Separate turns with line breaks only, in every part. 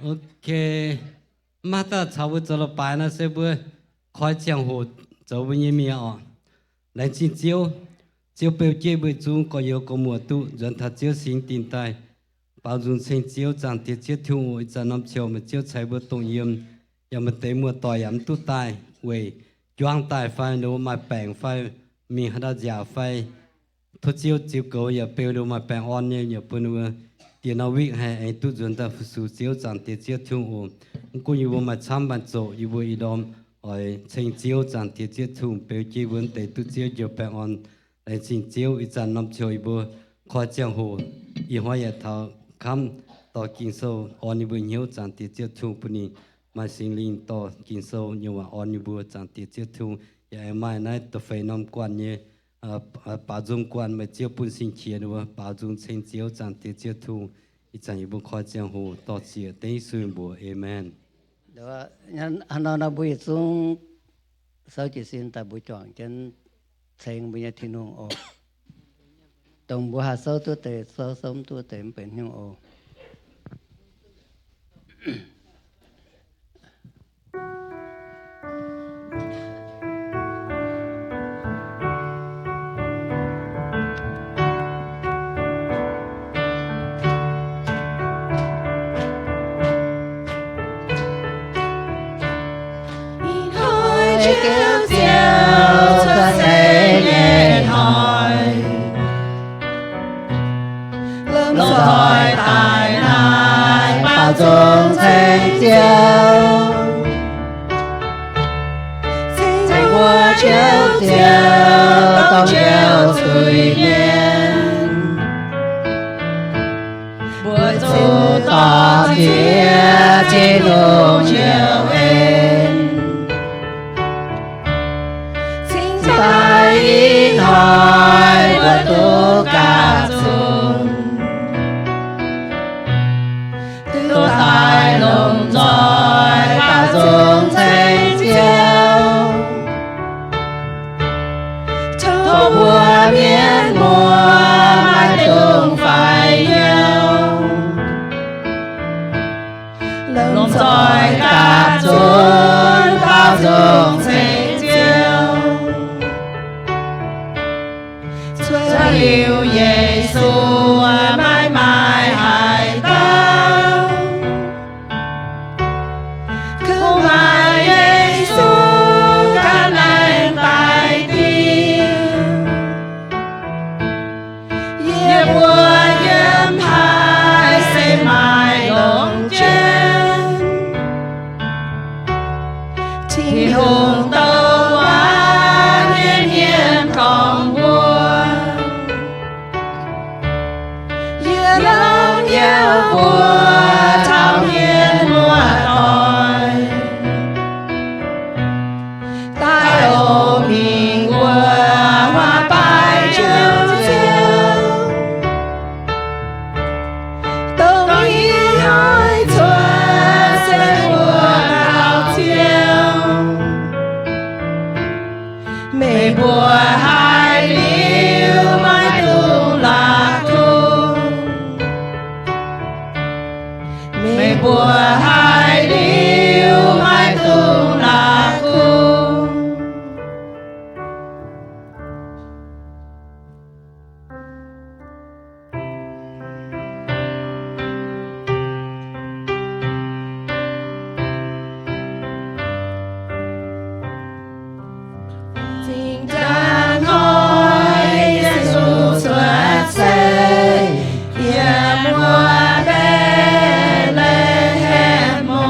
OK，马达差不多了，摆那些不开江湖走不一面哦，来去招标接不中，ก็有个么度，人他招新定代，包容成招长跌招听我在南桥么招财不动用，又么得么ต่อยำตุตาย为装大ไฟโนมาแปลงไฟมีหดยาไฟทุ招狗也标โนมาแปลงอ่อนเนี่ยอย่าปนว่าtiền nào việc hay anh tu dưỡng ta phụ sự chiếu chẳng tiền chiếu thương ổn cũng như mà chăm bản chỗ như vậy đó ở trên chiếu chẳng tiền chiếu thương biểu chỉ vấn đề tu chiếu nhiều bạn on lại trên chiếu ít chẳng nằm chơi bữa khoa giang hồ y hoa ya thảo khămต่อกินโซออนอยู่บนหิวจานตีเจียวทุ่งปุ่นมาสิงลิงต่อกินโซอยู่ว่าออนอยู่บนจานตีเจียวทุ่งอย่าไม่นั่นตัวไฟน้ำกวนเนี่ยป่าจงกวนมาเจียวปุ่นสิงเขียนว่าป่าจงเชิงเจียวจานตีเจียวทุ่งอีจันอยู่บนคอเจียงหูต่อเจียเต้สุนบัวเอเมน
เดี๋ยวงั้นอันนั้นบุยซุงเสาจิสินแต่บุยจ่องจนเชิงบุญที่นุ่งโอตรงบัวหาเสาตัวเตะเสาสมตัวเต็มเป็นนุ่งโอ
kéo chiều cho sẽ nghe hỏi lông rồi tài nai bao dung thành chiều thành qua chiều chiều tông chiều tùy nhiên buổi thu tỏ chia chỉ đủ chiều em tai in hỏi và tu cả xuân tu tai lùng rồi cả dùng thành chiều thâu mùa miên mùa mai đường phải nhau lùng rồi cả xuân bao dùng thành chiều yêu Giêsu mãi mãi hài ta không ai Giêsu cả này tại tim ye bùa yếm hai sẽ mãi đồng trên thì hồn tâu quá nhiên nhiên còn buồn lòng yêu của thao nhiên mùa đòi tai ô mình của hoa bài chiều chiều tổng ý hỏi thua sẽ mùa nào chiều mê bùa hai liêu mai tu lạc thu mê bùa hai liêu mai tu lạc thu tình đang hỏi Giêsu xuất xây mùa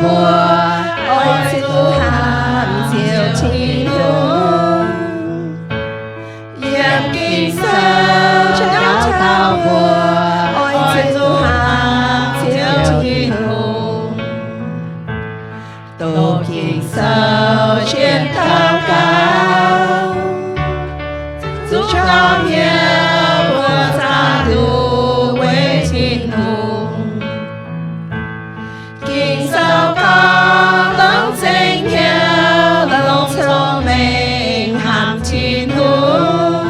bùa ôi chữ hàm diệu thiên hùng yếm kinh sơ cháu thao bùa ôi chữ hàm diệu thiên hùng tổ kinh sơ chiến thao cao giúp cho nhiều bùa gia đủ quê thiên hùng kinh sơ con lông danh hiệu lông thông minh hàm thiên hùng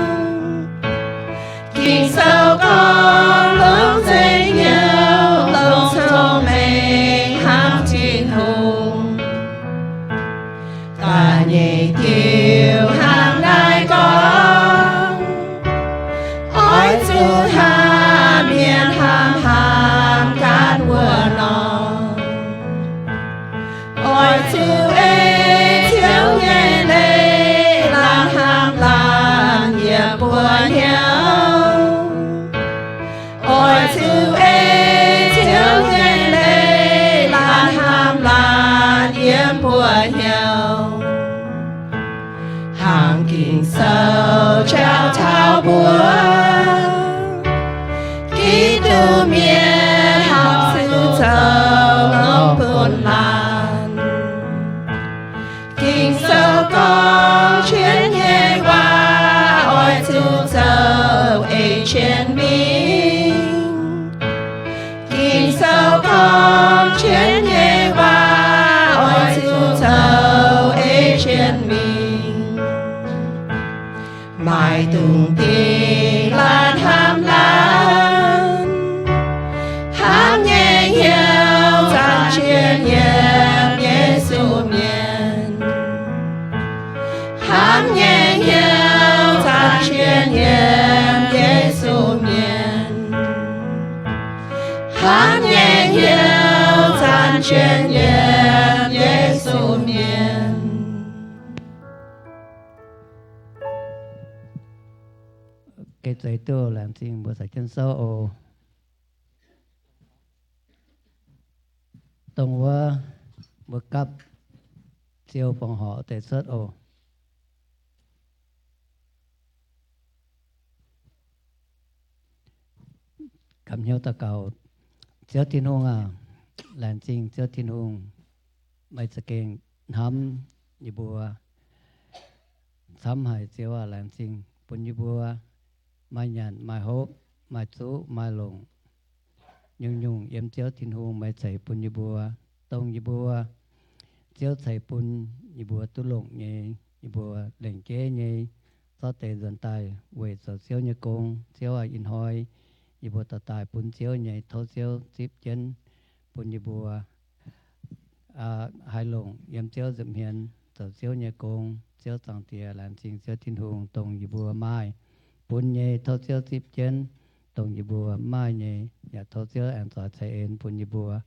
kinh sơ con lông danh hiệu lông thông minh hàm thiên hùng ta nhị tiêu hàng đại con ôi chữ hà miền hàm cát vừa non ôi chữ ê thiếu nhẹ lê là hàm làn nhiệt buồn nhau ôi chữ ê thiếu nhẹ lê là hàm làn nhiệt buồn nhau hàng kinh sâu trao thao búa ký tư miền học sư thờ ngọc buồn làn kinh sâu con chuyến nhẹ qua ôi sư thờ ấy trên mình kinh sâu con chuyến nhẹ qua ôi sư thờ ấy trên mình mai tung tì lan ham lan ham nhẹ nhiều ta chuyên nhiệm Giêsu miền ham nhẹ nhiều ta chuyên nhiệm Giêsu miền ham nhẹ nhiều ta chuyên nhiệm Giêsu miền
cái giấy tờ làm trình bữa sạch chân sâu ồ tổng qua bữa cấp siêu phòng họ tệ sớt ồ cảm hiếu ta cầu chiếu thiên hùng à làm trình chiếu thiên hùng mày sẽ kênh hâm như bùa sắm hải chiếu à làm trình bún như bùa mai nhàn mai hốp mai chú mai lùng nhung nhung yếm chiếu thiên hùng mai chạy bún như bùa tông như bùa chiếu chạy bún như bùa tu lùng như bùa lệnh kế như do tề dần tài quê sở chiếu như công chiếu à in hoi như bùa tà tài bún chiếu như thô chiếu chip chân bún như bùa hai lùng yếm chiếu dụm hiền sở chiếu như công chiếu tàng tìa làm trình chiếu thiên hùng tông như bùa mai bún nhẹ thô chiếu chip chân tông như bùa mai nhẹ nhà thô chiếu ăn tỏa chạy ên bún như bùa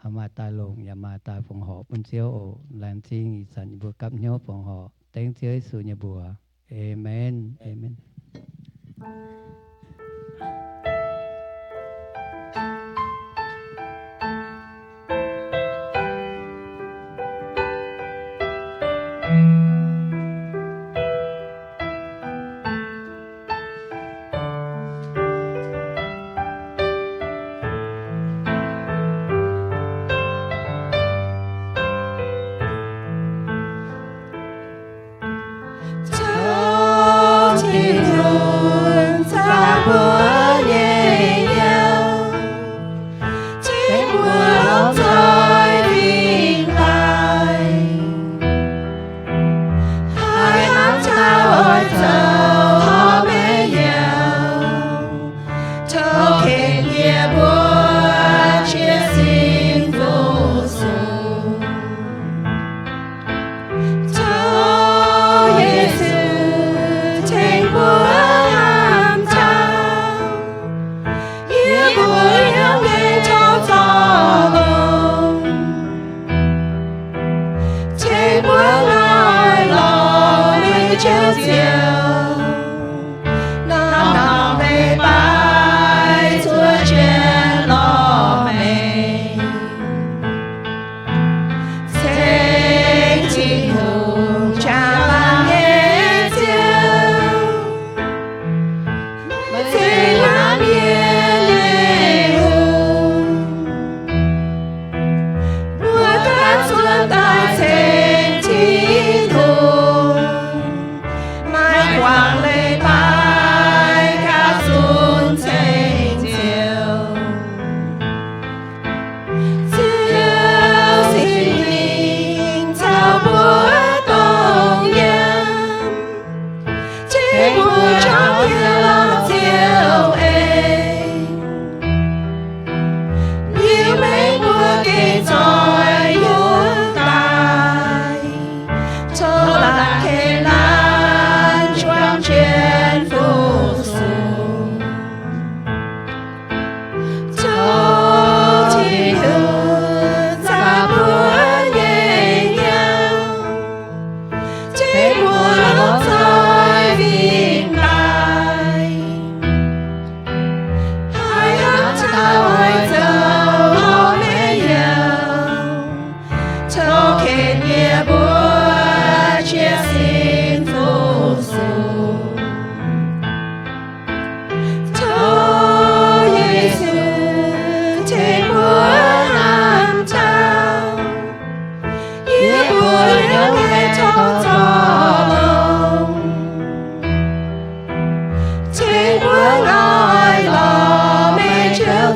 mà tài lùng nhà mà tài phòng họ bún chiếu ổ làm trình sản như bùa cắp nhớ phòng họ tên chiếu sự như bùa amen amen.
Thiên hùng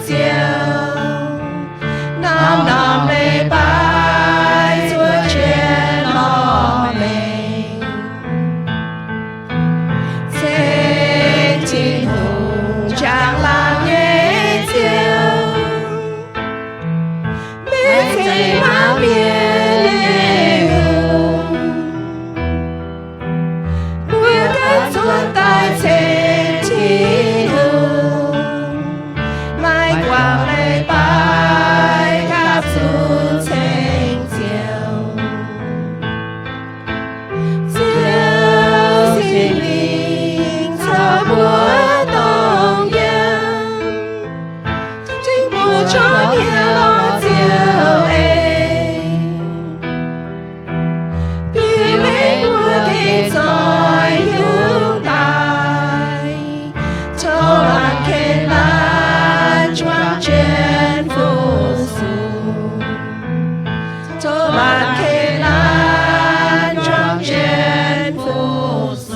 酒，南南礼拜做全罗美，青青红将蓝月酒，美醉马面流，不敢做大青青红，卖光礼拜甲做青酒，酒心灵草木动摇，经不着天老酒诶，比为我给在拥戴，抽蓝开蓝装全复苏，抽蓝开蓝装全复苏。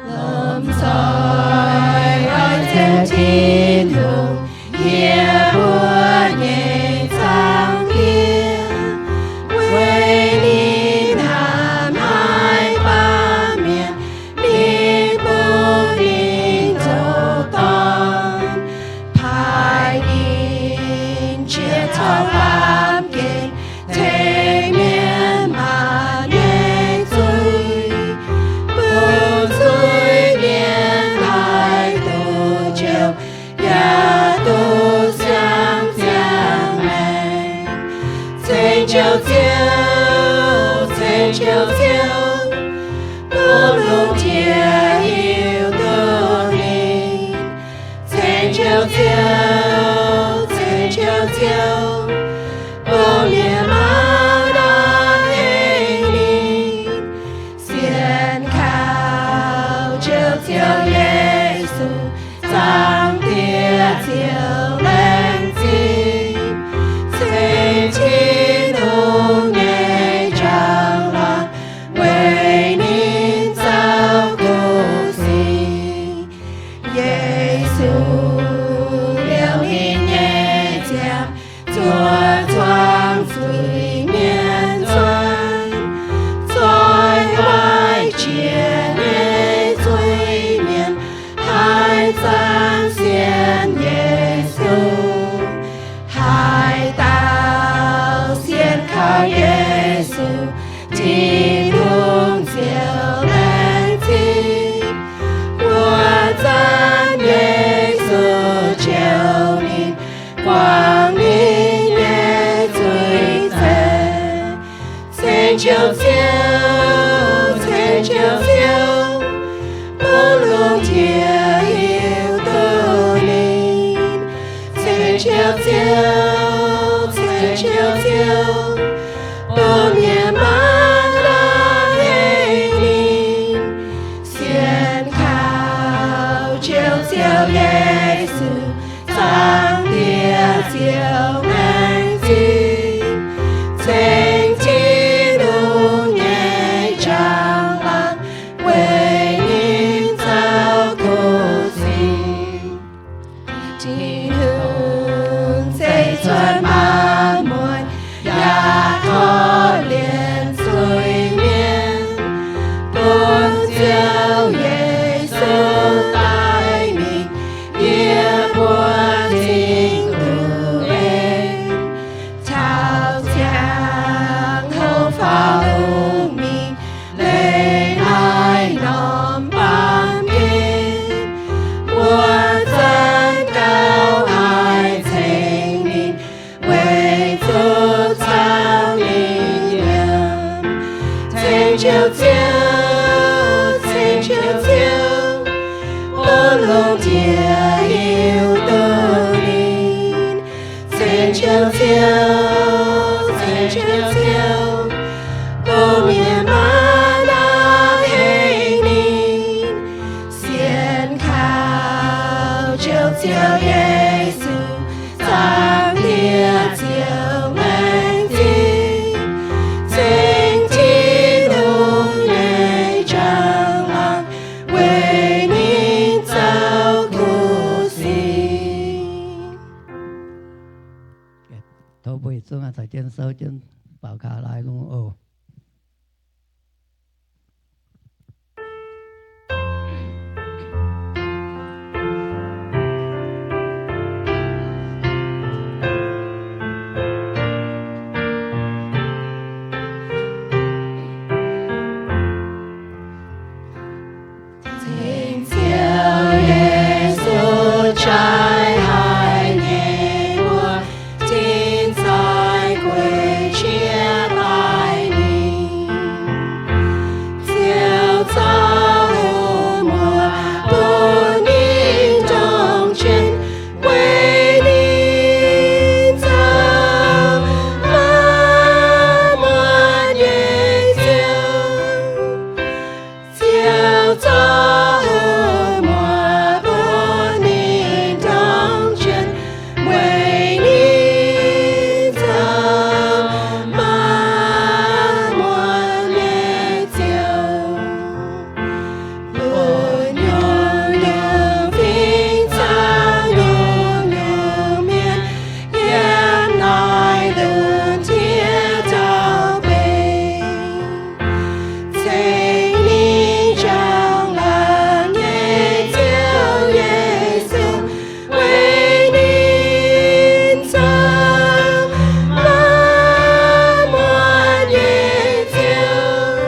lâm soi ơi trên thiên đường nhẹ búa nhẹ sang kia quê đi nam hai ba miền đi bố đi châu toàn phai đi chia thao lam kinh thế miền mà nhẹ rơi bờ rơi miền hai tô chiều ya tô sáng sáng này trên chiều chiều bố lúc chia yêu tô linh trên chiều chiều bố miền mà đã linh xiên khao chiều Giêsu giang tia chiều lên chim trên chín hùng nhẹ trăng loan quê nín sao cô si Giêsu liều in nhẹ chạm chúa thoáng suy miền xuân rồi vai chia nhẹ suy miền hai gian xiên Giêsu hai tao xiên khao Giêsu chỉ đúng chiều lên chim của gian Giêsu chiều linh quang linh nhẹ dưới thế trên chiều bố lúc chia yêu tô linh trên chiều bố miền mang lá linh xiên khao chiều Giêsu giang tia chiều nắng chim trên chín hùng nhẹ trăng lan quê nín sao cô xin chín hùng xây xuân ba muôn ya có liền xuôi miên bốn chiều Giêsu tại mình yêu buồn tình từ bên chào chàng hậu pháo mình lên ai nóm bám biên buồn dân cao ai thành mình quê 悄悄，在悄悄，不灭玛纳黑你，先靠悄悄耶稣，当天就冷静，静听龙内长廊，为你走苦行。
thổ bụi xuống à thầy trên sâu trên bảo cả lại luôn ồ
Tình yêu Giêsu trái hai nhẹ mùa tin tại quê chia bài mình theo ta mùa buồn in trong chân quê ninh ta mà muôn nhẹ theo ta mùa buồn in trong chân quê ninh ta mà muôn nhẹ buồn nhung nhung vinh sang nhung nhung miên em nói luôn thiết đạo bình tình linh trong là nghe theo Giêsu quê ninh ta mà muôn nhẹ tình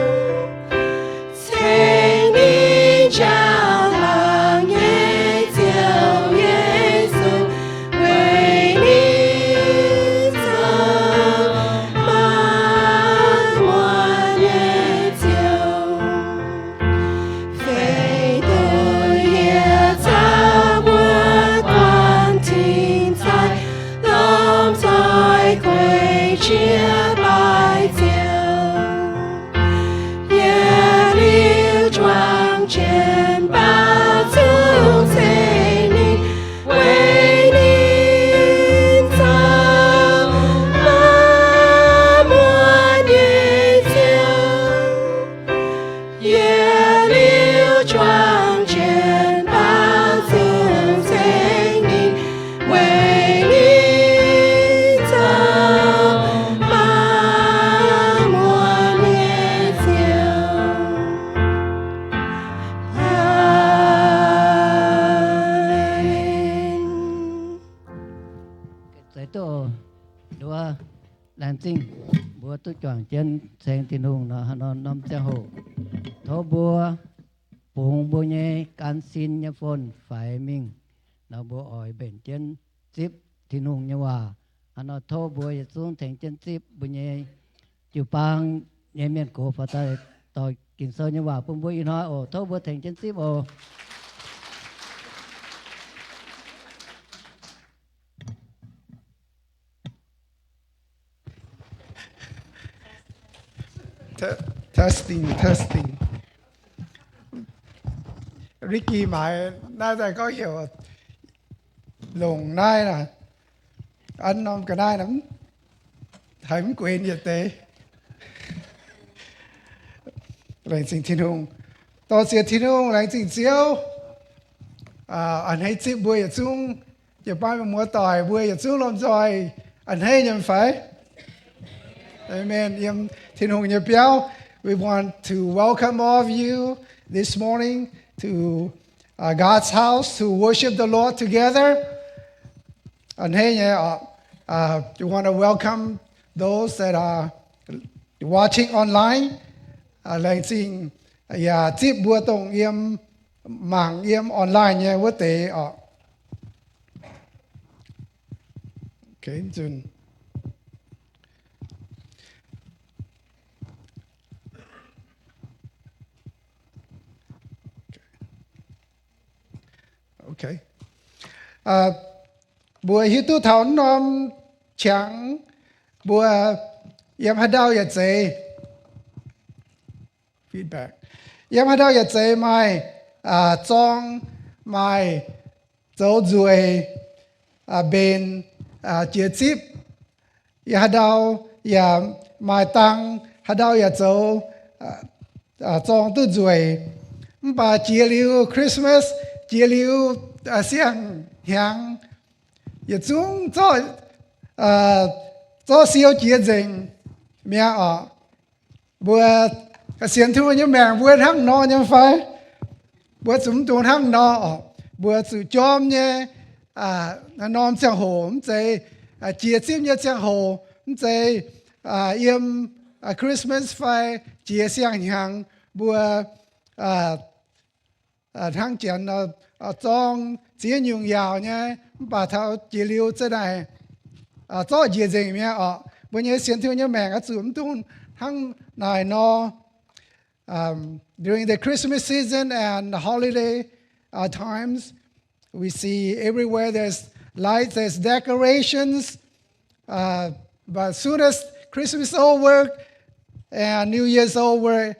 linh trong là nghe theo Giêsu quê ninh ta mà muôn nhẹ非得也在我关停在龙在归结白酒，夜里装见宝足在你为你走，那么年久。夜里装见宝足在你为你走，马莫年久。阿门。
tới tổ đua làm tinh búa tôi chọn chân sen tin hùng nó năm cha hồ thô búa bùng búa nhẹ can xin nhà phồn phải mình nó búa ỏi bền chân zip tin hùng nhà hòa nó thô búa xuống thành chân zip búa nhẹ chịu băng nhẹ miền cổ và ta tỏi kinh sơ nhà hòa bung búa in nói ồ thô búa thành chân zip ồ
Testing. Ricky 买น่าจะก็hiểu lùng nai là anh ông cái nai lắm thấy mình quên vậy thế lại xin thiên hùng to sẽ thiên hùng lại xin chiếu anh hay chip buổi ở chung giờ ba mình mua tỏi buổi ở chung làm rồi anh hay nhầm phải Amen. Thiên hùng nhà béo. We want to welcome all of you this morning to God's house to worship the Lord together. And hey, you want to welcome those that are watching online. Lại xin tiếp bữa tổng yếm mạng yếm online nha, với tế Okay, June. Okay. Buổi hiến tu thảo nom chẳng bùa yếm hạt đau yết dễ feedback yếm hạt đau yết dễ mai trong mai dấu ruồi bên chia chip hạt đau yếm mai tăng hạt đau yết dấu trong tu ruồi bà chia liu Christmas chia liu xiang hàng yết chúng cho siêu chia dình mẹ ở bữa xiên thu như mẹ bữa thằng nó như phải bữa chúng tôi thằng nó bữa sự chom nhé non chẳng hồ chạy chia chim như chẳng hồ chạy yếm Christmas phải chia xiang hàng bữa thằng chuyện trong chia nhung giàu nhé bà thao chia liu thế này cho chia gì mẹ bây giờ xem theo như mẹ cái chúng tôi hăng này nó during the Christmas season and the holiday times we see everywhere there's lights, there's decorations, but as soon as Christmas is over and New Year's over,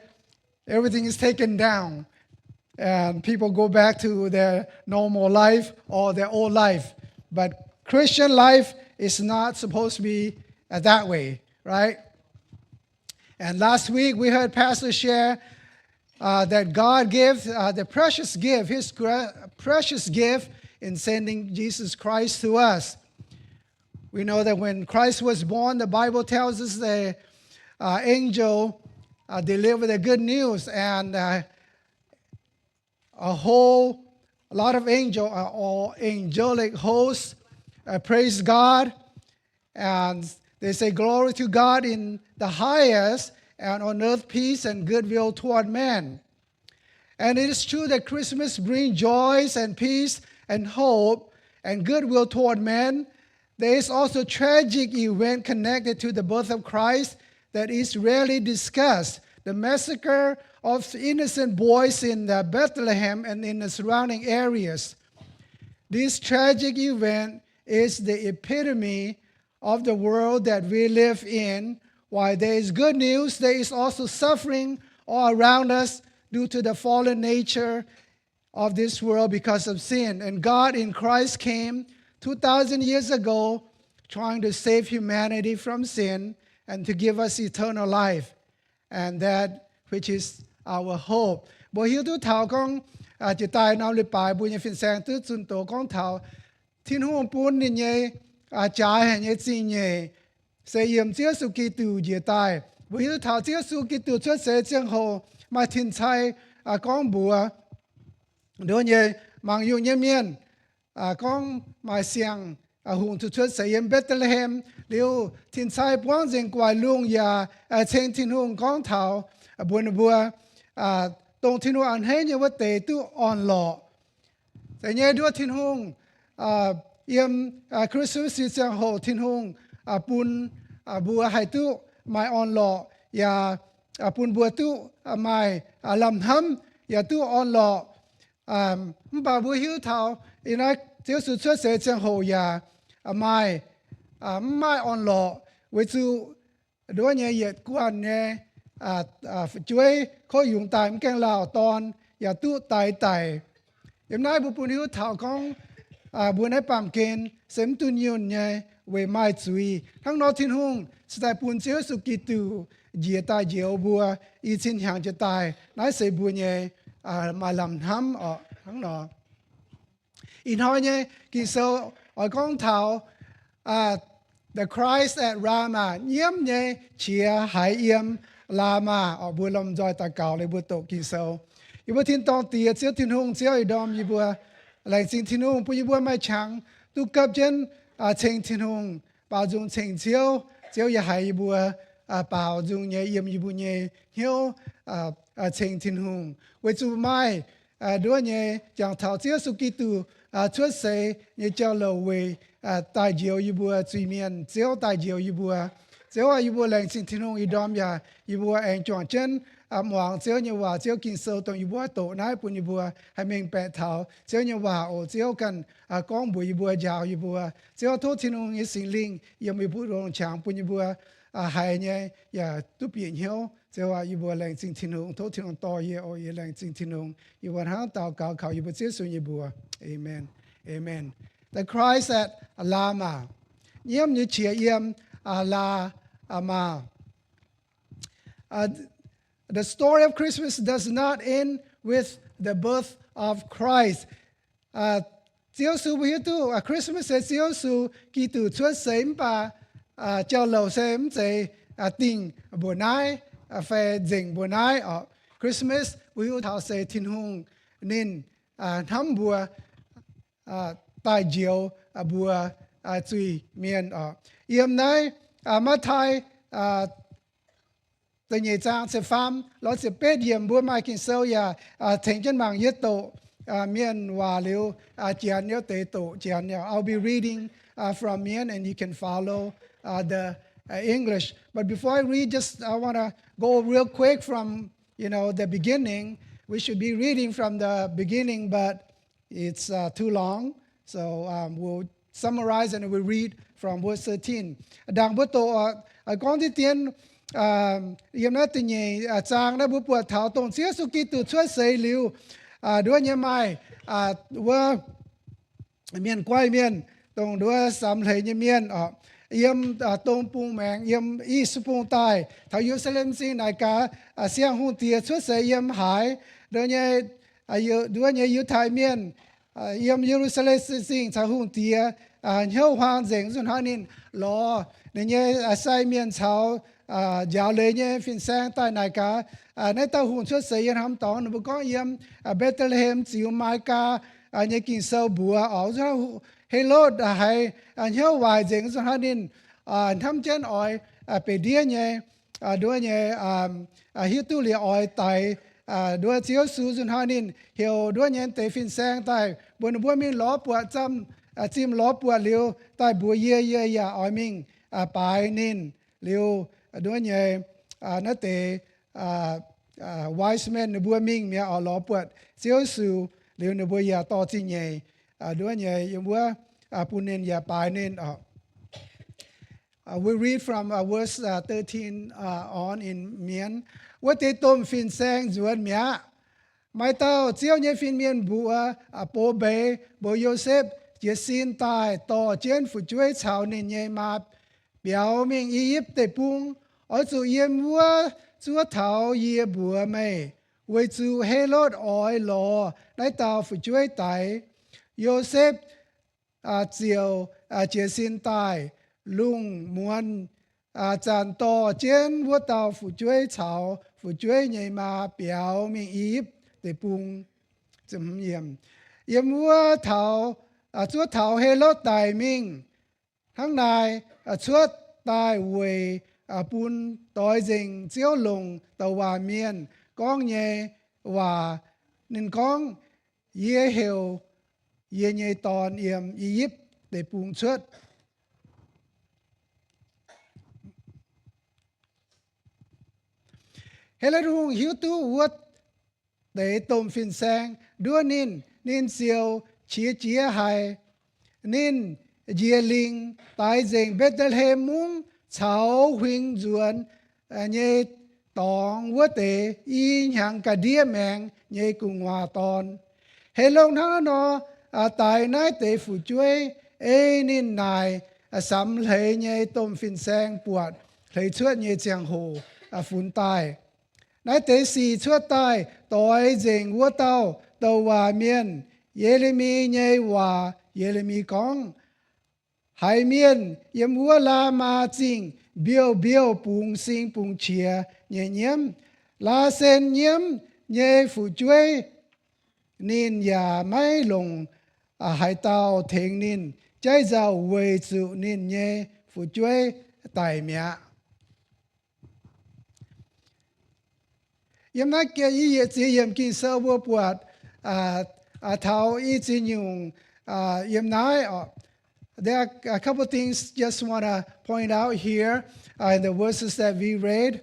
everything is taken down and people go back to their normal life or their old life. But Christian life is not supposed to be that way, right? And last week we heard Pastor share that God gives the precious gift, His precious gift in sending Jesus Christ to us. We know that when Christ was born, the Bible tells us the angel delivered the good news, and a lot of angelic hosts praise God, and they say glory to God in the highest, and on earth peace and goodwill toward men. And it is true that Christmas brings joys and peace and hope and goodwill toward men. There is also a tragic event connected to the birth of Christ that is rarely discussed: the massacre of innocent boys in Bethlehem and in the surrounding areas. This tragic event is the epitome of the world that we live in. While there is good news, there is also suffering all around us due to the fallen nature of this world because of sin. And God in Christ came 2,000 years ago trying to save humanity from sin and to give us eternal life. And that which is our hope. Bộ hiếu tu thảo con chỉ tài nào lì bài bùi nhà phiền sang tư chuẩn tổ con thảo thiên hôn bún nì nhé trái hành nhé chi nhé sẽ yếm chiếc su kỳ tù dễ tài. Bộ hiếu thảo chiếc su kỳ tù xuất sẽ chẳng hồ mà thiên chai con bùa đôi nhé mang yêu nhé miên con mà xiang hùng tu xuất sẽ yếm Bethlehem liu thiên chai buông dành quài luông ya trên thiên hôn con thảo buồn bùa tông thiên hùng ăn hết như vậy tệ tu on lọแต่เนี่ยด้วยthiên hùng yếm Christmas chẳng hồ thiên hùng bùn bùa hai tu mai on lọ ya bùn bùa tu mai làm hâm ya tu on lọ bà bùa hiếu thảo ina tiêu sự xuất sẽ chẳng hồ ya mai on lọ với tuด้วยเนี่ยเหยียดกวนเนี่ยช่วยเขาอยู่ตายมันแกงลาวตอนอย่าตู้ตายตายอย่างนั้นบุปนิวถาวของบุญให้ปั๊มเกณฑ์เสมตุนยุนเนี่ยเวไม่จุยทั้งนอทินหงสไตปุ่นเจ้าสุกิตูเจียตายเจียวบัวอีชินหางจะตายนายเสบุญเนี่ยมาลำทำทั้งนออีน้อยเนี่ยกิโซของเท้าthe Christ at Rama เยี่ยมเนี่ยเชียหายเยี่ยมลามาบัวลมจอยตะเก่าเลยบัวโตกิโซอีบัวทินตองเตียเสียวทินหงเสียวอีดอมอีบัวหลายสิ่งทินหงปุยบัวไม่ชังตุกับเจนเชิงทินหงป่าวจงเชิงเสียวอย่าหายอีบัวป่าวจงเนี่ยเยี่ยมอีบัวเนี่ยเหี่ยวเชิงทินหงไว้จูไม่ด้วยเนี่ยอย่างเท่าเสียวสุกิตูช่วยเสยเนี่ยเจ้าเหล่าเวตายเจียวอีบัวจุยเมียนเสียวตายเจียวอีบัวเสียวอีบัวแรงสิ่งที่น้องอีดอมยาอีบัวเองจวนเช่น mong chiếu như hòa chiếu kinh sâu tông như bùa tổ nái bùn như bùa hay mình bè thảo chiếu như hòa ổ chiếu cần con bùi như bùa giàu như bùa chiếu thốt thiên ông như sinh linh yêu mình bùi rong chẳng bùn như bùa hay nhé ya túp biển hiếu chiếu hòa như bùa lệnh sinh thiên ông thốt thiên ông to ye ô ye lệnh sinh thiên ông như bùa hang tàu cao khảo như bùa chiếu suy như bùa amen amen the Christ at Lama yếm như chia yếm la ma. The story of Christmas does not end with the birth of Christ. Giêsu sư bây tu Christmas is Giêsu sư kỳ từ xuất sớm và cho lâu sớm sẽ tình bữa nay phải dừng bữa nay ở Christmas bây giờ thảo sẽ thiên hùng nên thăm bữa tại chiều bữa truy miền ở yếm này Matthew từ nhà trang sẽ phàm nó sẽ biết yếm bữa mai kinh sâu ya thành chân mạng nhất tổ miền hòa liu chian nhớ tế tổ chian nhớ I'll be reading from miền and you can follow the English. But before I read, I want to go real quick from the beginning. We should be reading from the beginning, but it's too long. So we'll summarize and we'll read from verse 13. Đang bữa tổ con đi tiên yếm nói tình nhị trang đã bữa buộc thảo tổng xía su kỳ từ chuối xây liu đua nhà mai vừa miền quay miền tổng đua sắm lấy như miền yếm tông pung mèng yếm y su pung tai thảo Jerusalem xin đại cả xiang hung tiệt chuối xây yếm hải đua nhà yêu thái miền yếm Jerusalem xin thảo hung tiệt nhau hoàng deng xuân hà nín lo nên nhà sai miền chào giáo lệ nhé phiên sang tại này cả nay tao hùng xuất xây yên hàm tòng nó có yếm Bethlehem chiều mai cả nhé kinh sâu bùa ở ra Herod hay nhau vài deng xuân hà nín thăm chân ỏi về địa nhé đôi nhé hiếu tu lìa ỏi tại đôi chiếu su xuân hà nín hiểu đôi nhé tại phiên sang tại buồn buồn mình ló bùa chăm chim ló bùa liu tại bùa ye ya ỏi mình bài nín liu đôi nhé nó tế wise men nó bùa mình mẹ ở lò bùa chiếu su liu nó bùa ya to chi nhé đôi nhé yung bùa pu nên ya bài nên we read from verse 13 on in miền what they tôm phiên sang duan mẹ mai tao chiếu nhé phiên miền bùa bố bê bố Joseph chia xin tai to trên phụ chuối chào nên nhé mà biểu mình Egypt để bung ở chỗ yếm vua chúa thảo yê bùa mày với chú Herod ỏi lò đại tàu phụ chuối tại Joseph chiều chia xin tai lung muôn tràn to trên vua tàu phụ chuối chào phụ chuối nhảy mà biểu mình Egypt để bung chấm yếm vua thảo chúa thảo Herod tại mình tháng này chúa tại về bún tối dình chiếu lùng tàu hòa miền con nhẹ và nên con ye hiểu ye nhẹ tòn yếm Egypt để bung xuất Herod hùng hiếu tu vượt để tôm phiên sang đua nên siêu chia hai nên ye linh tại dình Bethlehem mung chào huynh duan nhé tòng vua tế y hàng cả đĩa mèng nhé cùng hòa tòn hệ long thắng nó tại nái tế phụ chuối ê nín nài sắm lấy nhé tôm phiên sang buộc lấy chuột nhé chàng hồ phun tai nái tế xì chuột tai tối dình vua tàu hòa miền Yeremi nhé hòa Yeremi con hai miền yếm vua la ma chính biêu bùng sinh bùng chia nhẹ nhiễm la sen nhiễm nhẹ phụ chuối nên ya mai lồng hai tàu thèn nên trái giàu về chịu nên nhẹ phụ chuối tại mẹ yếm nãy kia y chỉ yếm kinh sâu vua buat thảo y chỉ nhung yếm nãy There are a couple of things just want to point out here in the verses that we read.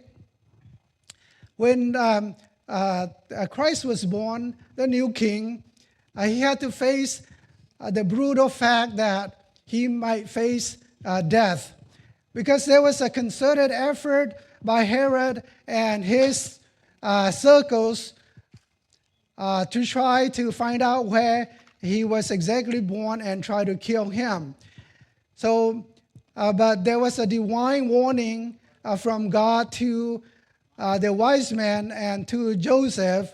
when Christ was born, the new king, he had to face the brutal fact that he might face death, because there was a concerted effort by Herod and his circles to try to find out where he was exactly born and try to kill him. So, but there was a divine warning from God to the wise men and to Joseph.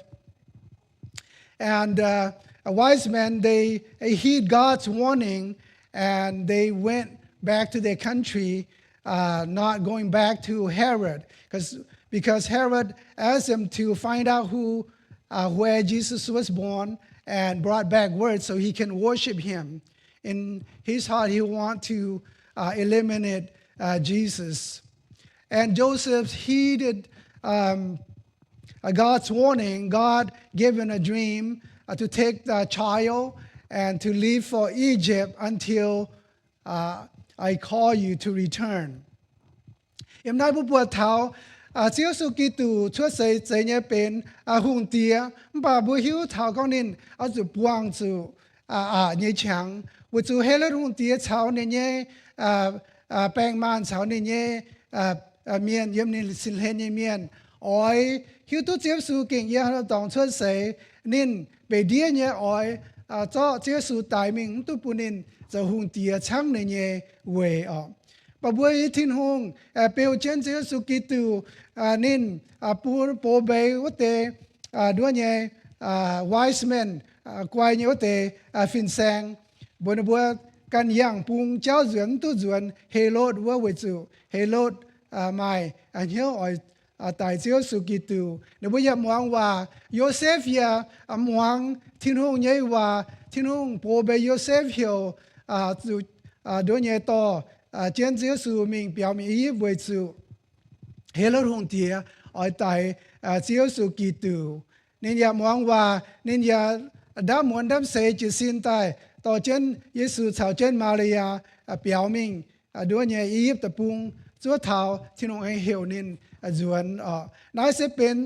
And wise men, they heed God's warning, and they went back to their country, not going back to Herod, because Herod asked them to find out where Jesus was born and brought back word so he can worship him. In his heart, he wanted to eliminate Jesus. And Joseph heeded God's warning. God gave him a dream to take the child and to leave for Egypt until I call you to return. Em nay bu bua thảo Chúa Giêsu Kitô Chúa say say nhé bên hùng tia bà bu hiếu thảo con nên ở chỗ buông chỗ nhé chẳng bu chỗ hết lên hùng tia thảo nên nhé bèn man thảo nên nhé miền yếm nên xin hết nhé miền oi hiếu tu Chúa Giêsu kinh nhé nó đồng Chúa say nên bị điên nhé oi cho Chúa Giêsu đại mình tu bu nên cho hùng tia chẳng nên nhé về bà bùi thiên hùng biểu trên Chúa Giêsu Kitô nên bố bê ốt tê đua nhé wise men quay nhé ốt tê phiền sang bùi bùi căn yang bùng cháu duyên tu duyên Herod vua với chủ Herod mai nhớ ở tại Chúa Giêsu Kitô nếu bây giờ muang và Joseph ya muang thiên hùng nhé và thiên hùng bố bê Joseph hiểu đua nhé to trên Chúa Giêsu mình biểu mình với chủ Herod hùng tia ở tại Chúa Giêsu Kitô nên ya muang và nên ya đã muốn đâm say chỉ xin tạiต่อเช่นเยซูชาวเช่นมาเรียเปียวมิงด้วยเนี่ยอียิปต์ตะปุงจัวเท้าที่น้องให้เหี่ยวนินจวนนายเสเป็น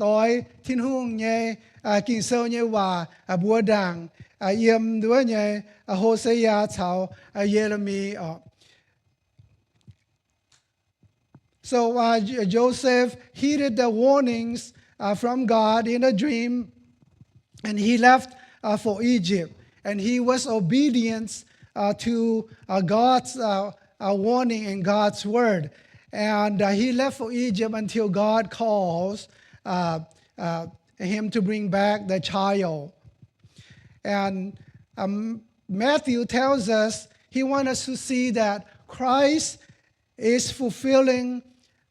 ต่อยที่น้องเนี่ยกินเซลเนี่ยว่าบัวด่างเยี่ยมด้วยเนี่ยโฮเซยาชาวเยเรมี So Joseph heeded the warnings from God in a dream, and he left for Egypt. And he was obedient to God's warning and God's word. And he left for Egypt until God calls him to bring back the child. And Matthew tells us, he wants us to see that Christ is fulfilling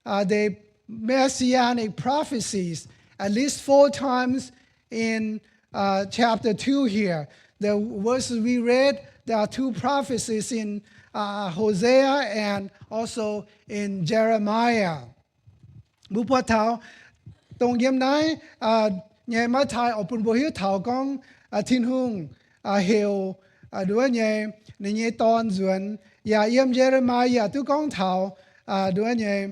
the messianic prophecies at least 4 times in chapter 2 here. The verses we read, there are 2 prophecies in Hosea and also in Jeremiah. Bố bố thảo, tổng yếm nái, nhé má thai ở bùn bố hiếu thảo con thiên hùng hiểu đuôi nhé tôn duyên, ya yếm Jeremiah tu con thảo đuôi nhé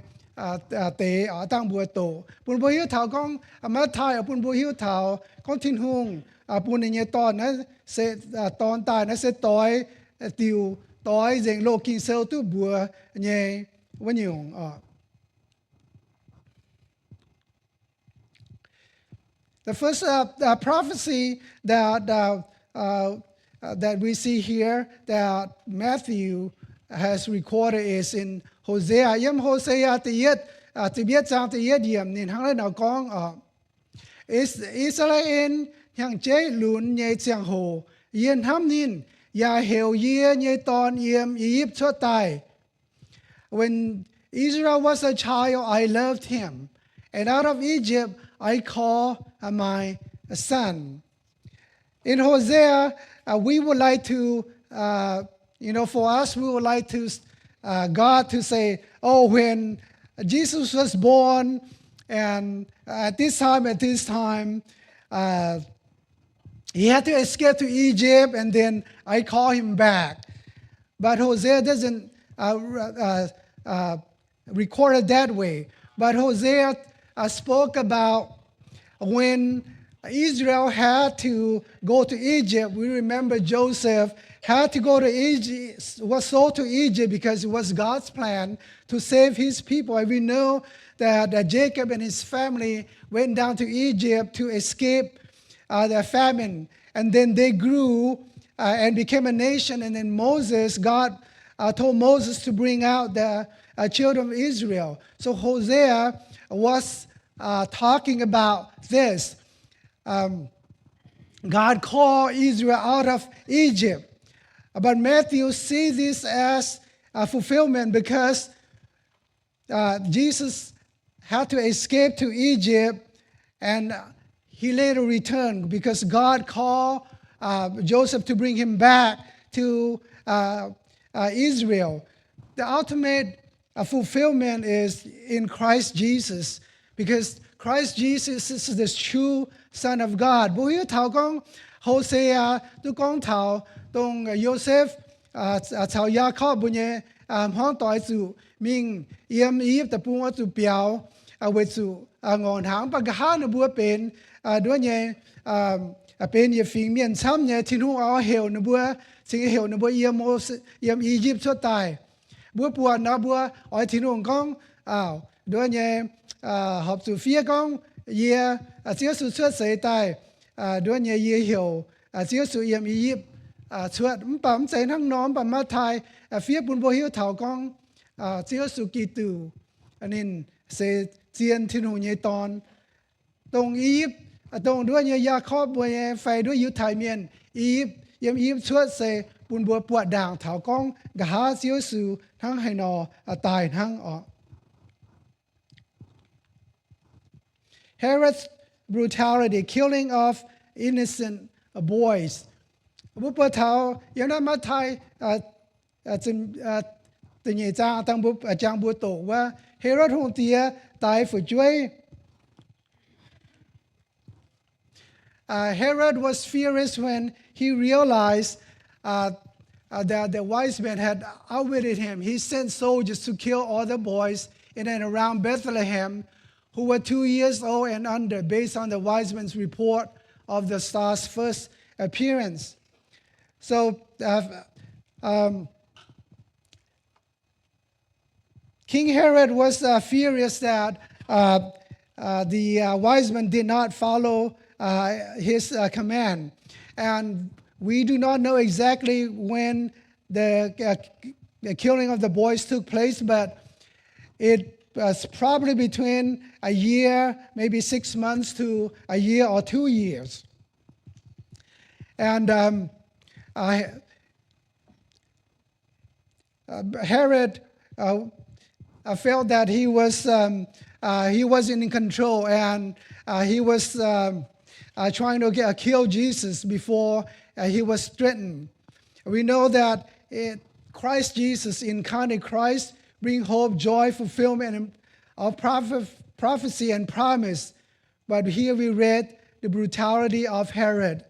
tế ở tăng bùa tổ. Bùn bố hiếu thảo con má thai ở bùn bố hiếu thảo con thiên hùng bùn nhé tôn sẽ tôn tài nó sẽ tối tiêu tối dành lô kinh sâu tu bùa nhé vấn nhung The first prophecy that we see here that Matthew has recorded is in Hosea. Yếm Hosea thì biết rằng thì yết điểm nên hàng lên nào con Israel hàng chế lún nhé chẳng hồ yên hâm nín ya hiểu yê nhé tôn yếm Egypt cho tài. When Israel was a child, I loved him, and out of Egypt I call my son. In Hosea, we would like to, for us, we would like to God to say, oh, when Jesus was born, and at this time, he had to escape to Egypt, and then I call him back. But Hosea doesn't record it that way. But Hosea spoke about when Israel had to go to Egypt. We remember Joseph had to go to Egypt, was sold to Egypt because it was God's plan to save his people. And we know that Jacob and his family went down to Egypt to escape the famine. And then they grew and became a nation. And then God told Moses to bring out the children of Israel. So Hosea was talking about this. God called Israel out of Egypt. But Matthew sees this as a fulfillment because Jesus had to escape to Egypt and he later returned because God called Joseph to bring him back to Israel. The ultimate fulfillment is in Christ Jesus because Christ Jesus is the true Son of God. Bố hiếu thảo con Hosea tôi con thảo tông Joseph thảo Jacob bố nhé hoang tỏi chủ mình yếm yếp tập bùa chủ biểu về chủ ngọn hàng bạc hà nó bùa bên đôi nhé bên yếp phim miền Sam nhé thiên hùng ao heo nó bùa chính heo nó bùa yếm Egypt xuất tài bùa bùa nó bùa ở thiên hùng con đôi nhé học chủ phía con ye chiếu sự xuất xảy tại đôi nhé ye hiểu chiếu sự yếm Egypt xuất bấm chạy năng nón bấm mắt thai phía bùn bùa hiếu thảo con chiếu sự kỳ tử anh nên sẽ chiến thiên hùng nhé tòn tông Egypt tông đôi nhé Jacob bùa nhé phải đôi yếu thái miền Egypt yếm Egypt xuất sẽ bùn bùa bùa đảng thảo con gã chiếu sự thăng hay nọ tài thăng ở Herod's brutality, killing of innocent boys. Bố bố thảo, yếm đã mắt thai từ nhẹ trang tăng bố trang bố tổ và Herod hùng tía tài phủ chuối. Herod was furious when he realized that the wise men had outwitted him. He sent soldiers to kill all the boys in and around Bethlehem who were 2 years old and under, based on the wise men's report of the star's first appearance. So King Herod was furious that the wise men did not follow his command. And we do not know exactly when the killing of the boys took place, but it was probably between a year, maybe 6 months to a year or 2 years. And Herod felt that he wasn't in control, and he was trying to kill Jesus before he was threatened. We know that Christ Jesus, incarnate Christ, bring hope, joy, fulfillment of prophecy and promise. But here we read the brutality of Herod.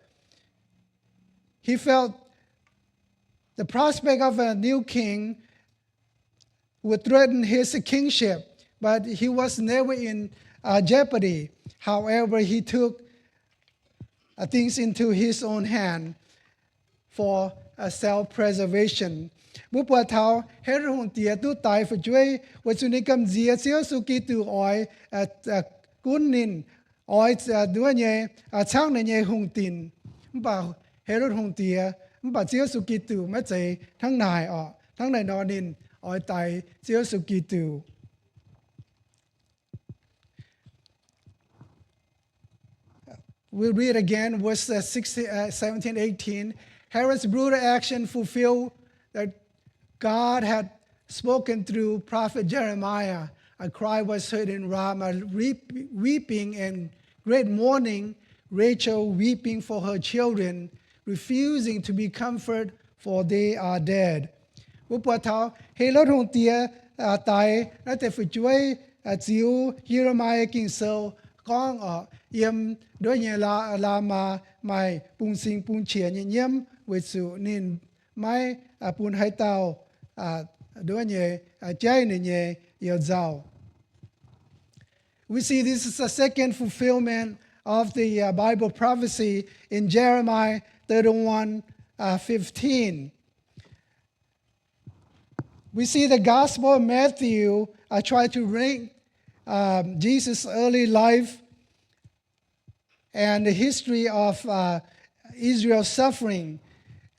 He felt the prospect of a new king would threaten his kingship, but he was never in jeopardy. However, he took things into his own hand for self-preservation. Bố bùa thảo Herod hùng tía tu tài phải chuối và chú ní cầm dìa chiếu su kỳ tu ỏi cún nín ỏi đua nhé trang này nhé hùng tin bảo Herod hùng tía bảo chiếu su kỳ tu mất chạy thằng này nọ nín ỏi tài chiếu su kỳ tu. We'll read again verse 17, 18. Herod's brutal action fulfilled that God had spoken through prophet Jeremiah. A cry was heard in Ramah, weeping and great mourning, Rachel weeping for her children, refusing to be comforted, for they are dead. Bố bùa thảo Herod hùng tía tài nó thể phải chuối chiếu Jeremiah kinh sâu con ở yếm đôi nhẹ là mà mày bùng sinh bùng chia nhẹ nhiễm với sự nên mai bùng hai tàu đôi nhẹ trái này nhẹ yêu giàu. We see this is a second fulfillment of the Bible prophecy in Jeremiah 31:15. We see the Gospel of Matthew try to rank Jesus' early life and the history of Israel's suffering,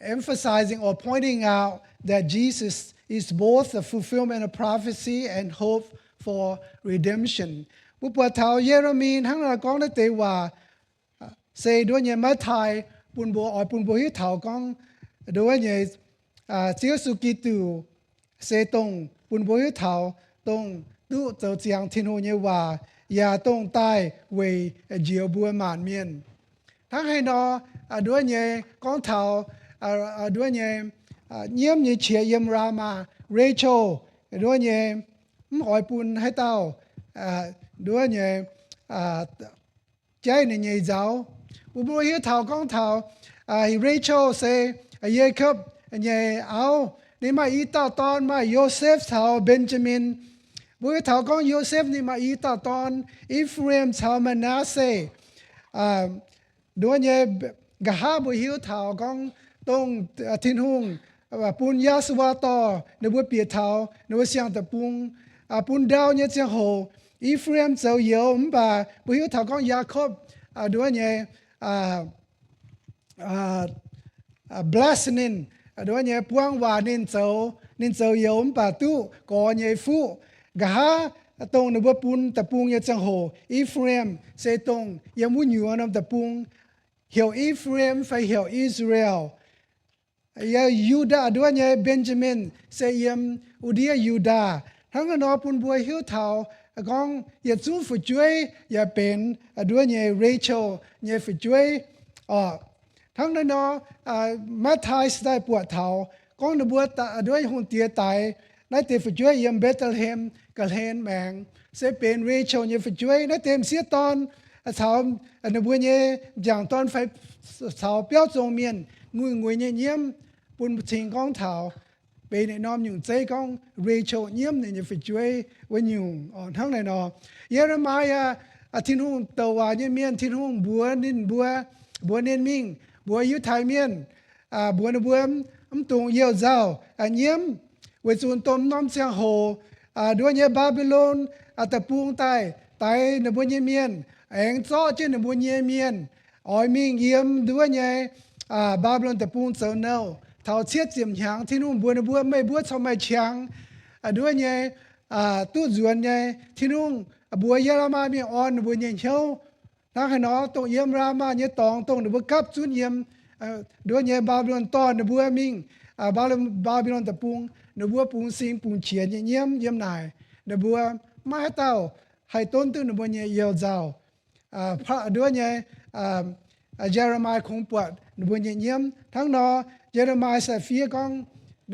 emphasizing or pointing out that Jesus is both the fulfillment of prophecy and hope for redemption. ผู้ปวดเท้าเยเรมีนทั้งเรากองได้เตว่าเซด้วยเนี่ยมาไทยปุ่นบัวอ่อยปุ่นบัวที่เท้ากองด้วยเนี่ยเจ้าสุกิตูเซตงปุ่นบัวที่เท้าตรงดูเจ้าเจียงทินโฮเนี่ยว่าอย่าตรงใต้เวเจียวบัวหมานเมียนทั้งให้นอด้วยเนี่ยกองเท้าด้วยเนี่ยเยี่ยมเนี่ยเฉียเยี่ยมรามาเรโชด้วยเนี่ยอ่อยปุ่นให้เต้าด้วยเนี่ยใจเนี่ยเจ้าอุบลที่เท้ากองเท้าเรโชเซเยคับเนี่ยเอานี่มาอีตาตอนมาโยเซฟเท้าเบนจามินบุยเท้ากองโยเซฟนี่มาอีตาตอนอิฟเรมเท้ามานาเซด้วยเนี่ยกะฮาบุยเท้ากองตรงทินหุงปุญญาสวาตอในบุยเปียเท้าในบุยเสียงตะปุงปุญดาวเนี่ยเจียงโหอิฟเรมเจ้าเยอมบ่าบุยเท้ากองยาคอบด้วยเนี่ยblessing ด้วยเนี่ยพวงว่านินเจ้าเยอมบ่าตู้ก่อเนี่ยฟูกะฮาตรงในบุยปุนตะปุงเนี่ยเจียงโหอิฟเรมเซตงยังมุ่งอยู่นำตะปุงเหี่ยวอิฟเรมไฟเหี่ยวอิสราเอลยูดาด้วยเนี่ยเบนจามินเซยมอุดียยูดาทั้งนอปุนบัวหิวเท้ากองอย่าจู้ฝึกช่วยอย่าเป็นด้วยเนี่ยเรเชลเนี่ยฝึกช่วยทั้งนอมาทายสไตล์ปวดเท้ากองนบัวด้วยหุ่นเตียตายนั่นเตฝึกช่วยยมเบตเทลเฮมกัลเฮนแมงเซเป็นเรเชลเนี่ยฝึกช่วยนั่นเต็มเสียตอนเท้านบัวเนี่ยอย่างตอนไฟเท้าเปี้ยวจงเมียนงวยเนี่ยเยี่ยมปุนทิ้งกองเท้าเป็นในน้อมอยู่ใจกองเรเชลเยี่ยมเนี่ยฝึกช่วยวันอยู่ทั้งในนอเยเรมายาทิ้งหุ่งตัวเนี่ยเมียนทิ้งหุ่งบัวนินบัวเนียนมิงบัวยุทธายเมียนบัวตรงเยี่ยวเจ้าเยี่ยมเวจุนต้มน้อมเสียงโหด้วยเนี่ยบาบิโลนตะปูงใต้ในบัวเนี่ยเมียนเองซ้อเจนในบัวเนี่ยเมียนอ้อยมิงเยี่ยมด้วยเนี่ยบาบิโลนตะปูงเจ้าเนาเท่าเชียดเจียมหางที่นู่นบัวไม่บัวชอบไม่เชียงด้วยเนี่ยตู้จวนเนี่ยที่นู่นบัวเยอรมันมีอ่อนบัวเนี่ยเชียวถ้าขนอตรงเยี่ยมรามาเนี่ยตองตรงบัวกับจุนเยี่ยมด้วยเนี่ยบาบิโลนต้อนบัวมิงบาบิโลนตะปูงบัวปูงซิงปูงเฉียนเยี่ยมนายบัวมาให้เต้าให้ต้นตื้นบัวเนี่ยเยี่ยวเจ้าพระด้วยเนี่ยเยเรมายคงปวดบัวเนี่ยเยี่ยมทั้งนอเยเรมายใส่เฟียกอง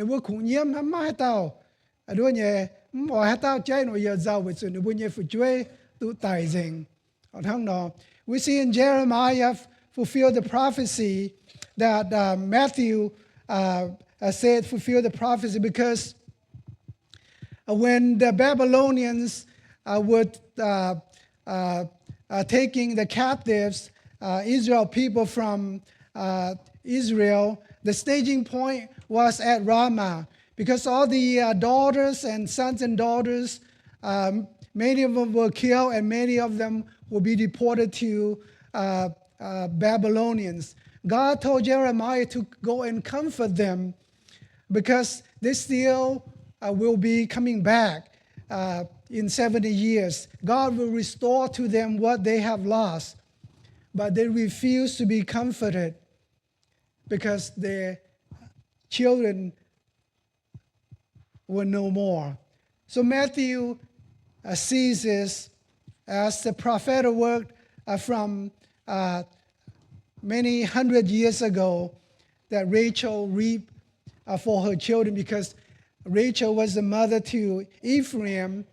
บัวคงเยี่ยมทำมาให้เต้าด้วยเนี่ยบอกให้เต้าใจหน่อยเยี่ยวเจ้าไปส่วนบัวเนี่ยฝึกช่วยตุไตเองทั้งนอ we see in Jeremiah fulfill the prophecy that Matthew said fulfill the prophecy because when the Babylonians were taking the captives Israel people from Israel, the staging point was at Ramah because all the daughters and sons and daughters, many of them were killed and many of them will be deported to Babylonians. God told Jeremiah to go and comfort them because they still will be coming back in 70 years. God will restore to them what they have lost. But they refuse to be comforted because their children were no more. So Matthew sees this as the prophetic word from many hundred years ago that Rachel reaped for her children because Rachel was the mother to Ephraim,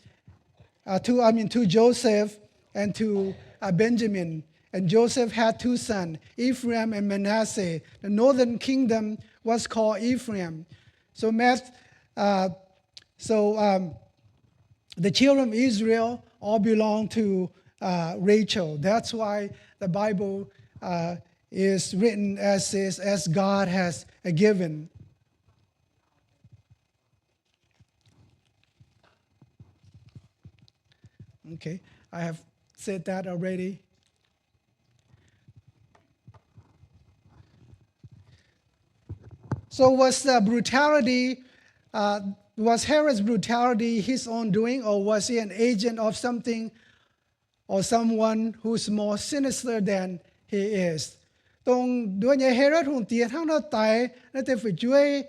to Joseph and to Benjamin. And Joseph had two sons, Ephraim and Manasseh. The northern kingdom was called Ephraim. So the children of Israel all belong to Rachel. That's why the Bible is written as God has given. Okay, I have said that already. So was Herod's brutality his own doing, or was he an agent of something or someone who's more sinister than he is? Tông đua nhà Herod hùng tiền thằng nó tài nó thể phảiជួយ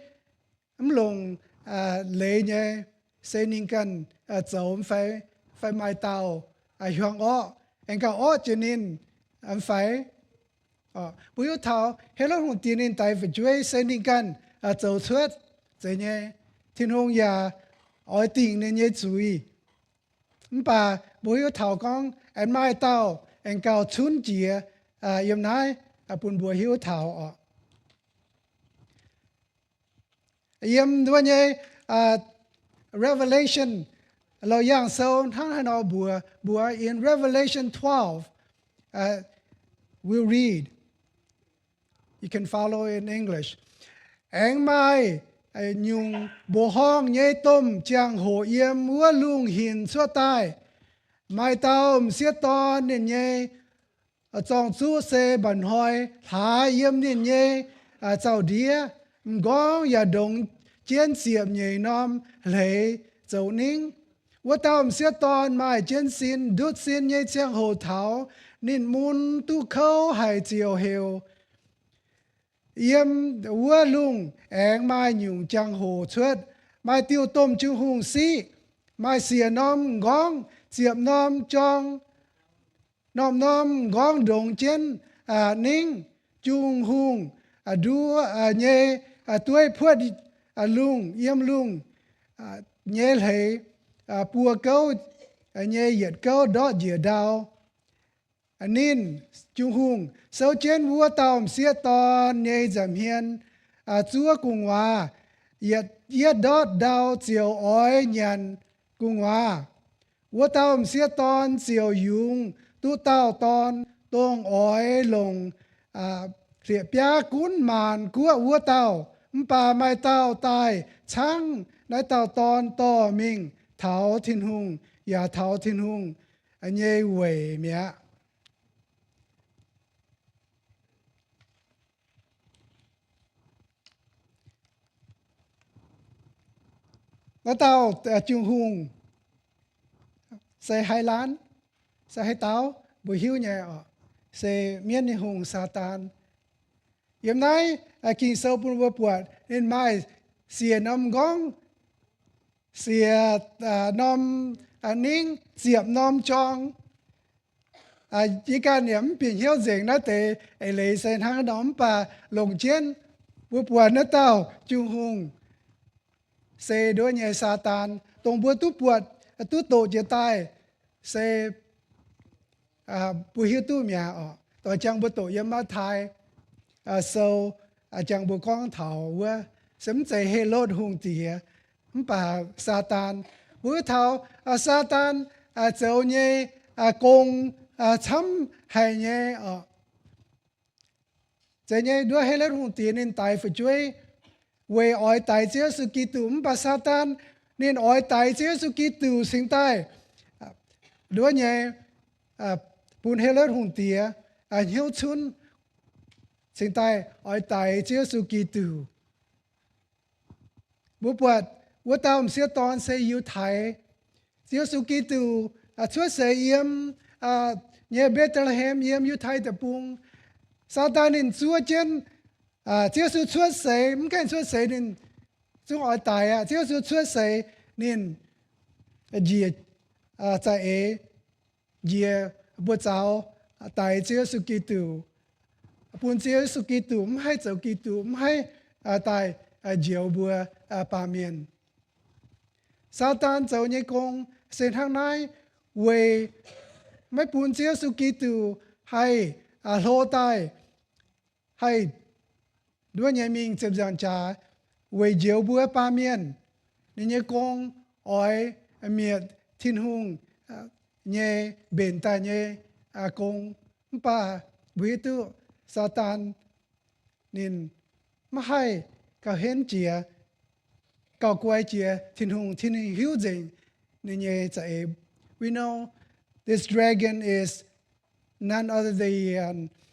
lồng lấy nhà xây nên cần dấu phải mai tàu hoàng ó anh cả ó cho nên phải bây giờ thảo Herod hùng tiền nên tài phảiជួយxây nên cần dấu thuyết thế nhé thiên hùng ya ở tiền nên nhé chú ý bà bây giờ thảo con anh mai tàu anh cả chun chia yếm nãyปุ่นบัวหิวเถาเยี่ยมด้วยเนี่ย Revelation เราอย่างโซนทั้งให้เราบัว in Revelation 12 we'll read you can follow in English แองไม้ยุงบัวห้องเย่ต้มเจียงโหเยี่ยมวัวลุงหินชั่วใต้ไม้เต้าเสียตอนเนี่ยtrong chú xe bản hỏi thả yếm nên nhé cháu đĩa ngóng ya đồng chiến diệp nhảy nom lấy cháu nínว่าตามเสียตอนมาเจนสินดุดสินยัยเชียงโหเถานินมุนตุเขาหายเจียวเฮวเยี่ยมว่าลุงแองมาหยุ่งจังโหชวดมาติวต้มจึงหุงซีมาเสียน้อมงองเสียบน้อมจองน้อมงองดงเจนนิ่งจุงหุงดูเย่ตัวเพื่อลุงเยี่ยมลุงเย่เลยปัวเก้าเย่เหยียดเก้าดอเหยียดดาวนินจุงหุงเสาเจนวัวตอมเสียตอนเย่จำเฮียนจัวกุงว่าเหยียดดอดาวเจียวอ้อยยันกุงว่าวัวตอมเสียตอนเจียวยุงตู้เต้าตอนตรงอ้อยลงเสียปยากุนมานกัววัวเต้าป่าไม้เต้าตายช่างในเต้าตอนต่อมิงเถาทินหุงอย่าเถาทินหุงอันเย่เว่ยเมียแล้วเต้าจุงหุงใส่ไฮล้านใส่ให้เต้าบุหิวเนี่ยเสเมียนในหงซาตานยังไงกินเสาปุ่นวัวปวดเล่นไม้เสียน้ำก้องเสียน้ำนิ่งเสียบน้ำจองอีการเนี่ยมันเปลี่ยนเหี้ยวเสียงนะแต่ไอเลยเส้นทางน้ำป่าลงเชียนวัวปวดนะเต้าจุงหงเสด้วยเนี่ยซาตานตรงบัวตู้ปวดตู้โตจะตายเสปุหิตู้เมียต่อจังบุตรยมาไทยโซจังบุกองเถาว่าสมใจเฮโลดหงเตียมป่าซาตานบุเถาซาตานเจ้าเนี่ยกงช้ำให้เนี่ยเจ้าเนี่ยด้วยเฮโลดหงเตียนินตายฝืนช่วยเวออยตายเจ้าสุกิตุมป่าซาตานนินออยตายเจ้าสุกิตุสิงใต้ด้วยเนี่ยปุนเฮเลอร์หุ่นเตียเฮียวชุนสิ่งใต้ออยตายเจ้าสุกีตูบุปผาวัวตามเสียตอนเสียอยู่ไทยเจ้าสุกีตูช่วยเสียเยี่ยมเนี่ยเบตเลเฮมเยี่ยมอยู่ไทยแต่ปุงซาตานินชัวเจนเจ้าสุช่วยเสียมันแค่ช่วยเสียนินจุงออยตายเจ้าสุช่วยเสียนินเจียใจเจียบัวเจ้าตายเจ้าสุกิตูปุ่นเจ้าสุกิตูไม่ให้เจ้ากิตูไม่ให้ตายเจียวบัวปาเมียนซาตานเจ้าเนี่ยกงเส้นทางไหนเวไม่ปุ่นเจ้าสุกิตูให้โลตายให้ด้วยเนี่ยมิงเจ็บจังจ่าเวเจียวบัวปาเมียนเนี่ยกงอ้อยเมียทินหุง nhé bền ta nhé công ba buổi tu Satan nên mà hay cả hiện chia cả quay chia thiên hùng hiếu dình nên nhé chạy we know this dragon is none other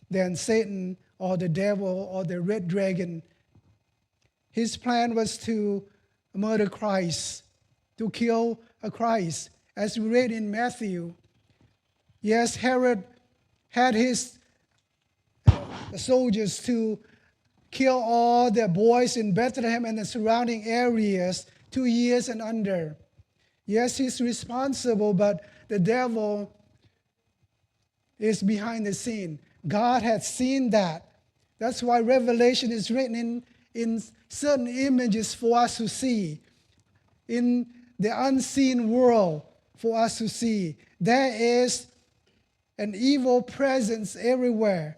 than Satan or the devil or the red dragon. His plan was to murder Christ, to kill a Christ. As we read in Matthew, yes, Herod had his soldiers to kill all the boys in Bethlehem and the surrounding areas 2 years and under. Yes, he's responsible, but the devil is behind the scene. God had seen that. That's why Revelation is written in certain images for us to see. In the unseen world for us to see. There is an evil presence everywhere.